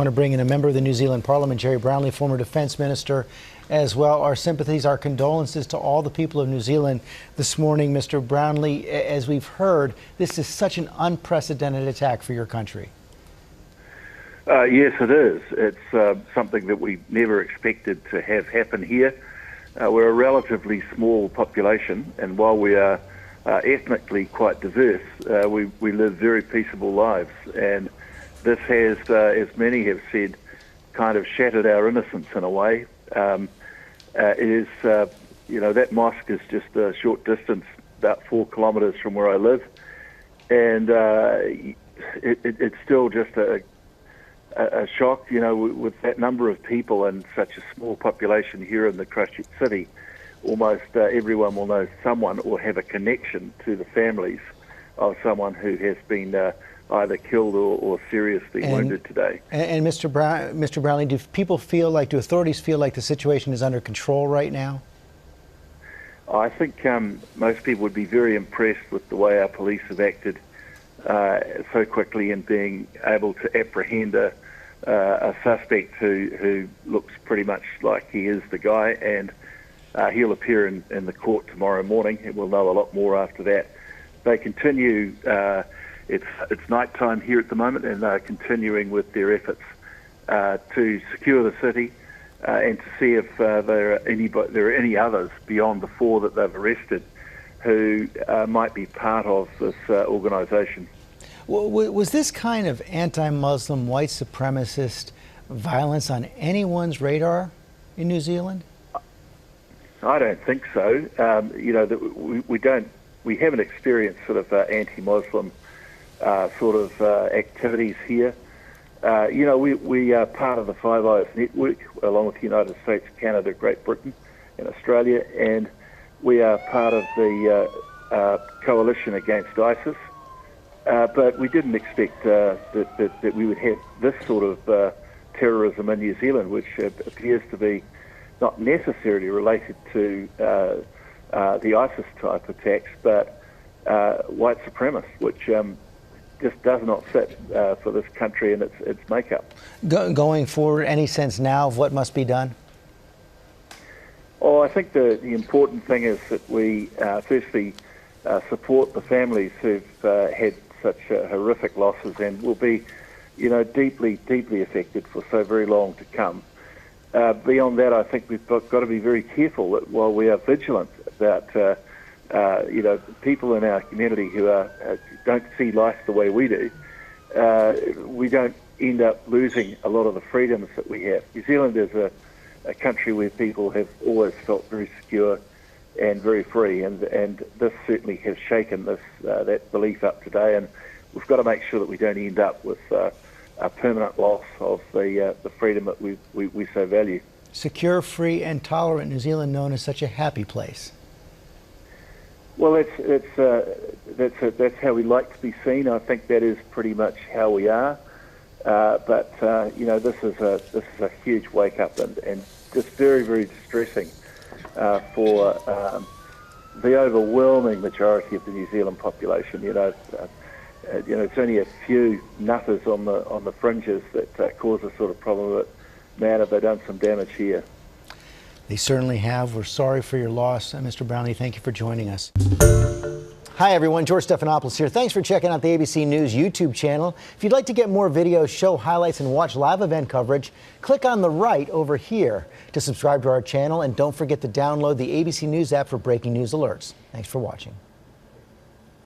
I want to bring in a member of the New Zealand Parliament, Gerry Brownlee, former Defence Minister, as well. Our sympathies, our condolences to all the people of New Zealand this morning. Mr. Brownlee, as we've heard, this is such an unprecedented attack for your country. Yes, it is. It's something that we never expected to have happen here. We're a relatively small population, and while we are ethnically quite diverse, we live very peaceable lives. And this has, as many have said, kind of shattered our innocence in a way. It is, that mosque is just a short distance, about 4 kilometres from where I live, and it's still just a shock, with that number of people and such a small population here in the Christchurch city. Almost everyone will know someone or have a connection to the families of someone who has been either killed or seriously wounded today. And Mr. Brownlee, do authorities feel like the situation is under control right now? I think most people would be very impressed with the way our police have acted so quickly in being able to apprehend a suspect who looks pretty much like he is the guy, and he'll appear in the court tomorrow morning, and we'll know a lot more after that. They continue. It's night time here at the moment, and they're continuing with their efforts to secure the city and to see if there are any others beyond the 4 that they've arrested who might be part of this organisation. Was this kind of anti-Muslim, white supremacist violence on anyone's radar in New Zealand? I don't think so. We haven't experienced sort of anti-Muslim activities here. We are part of the Five Eyes network, along with the United States, Canada, Great Britain, and Australia, and we are part of the coalition against ISIS. But we didn't expect that we would have this sort of terrorism in New Zealand, which appears to be not necessarily related to the ISIS type attacks, but white supremacists, which just does not fit for this country and its makeup. Going forward, any sense now of what must be done? Oh, I think the important thing is that we firstly support the families who've had such horrific losses and will be, deeply affected for so very long to come. Beyond that, I think we've got to be very careful that while we are vigilant about, people in our community who don't see life the way we do, we don't end up losing a lot of the freedoms that we have. New Zealand is a country where people have always felt very secure and very free, and this certainly has shaken that belief up today, and we've got to make sure that we don't end up with a permanent loss of the freedom that we so value. Secure, free, and tolerant New Zealand, known as such a happy place. Well, that's how we like to be seen. I think that is pretty much how we are. But this is a huge wake up and just very, very distressing for the overwhelming majority of the New Zealand population. It's only a few nutters on the fringes that cause this sort of problem, but man, have they done some damage here. They certainly have. We're sorry for your loss. Mr. Brownlee, thank you for joining us. Hi, everyone. George Stephanopoulos here. Thanks for checking out the ABC News YouTube channel. If you'd like to get more videos, show highlights, and watch live event coverage, click on the right over here to subscribe to our channel. And don't forget to download the ABC News app for breaking news alerts. Thanks for watching.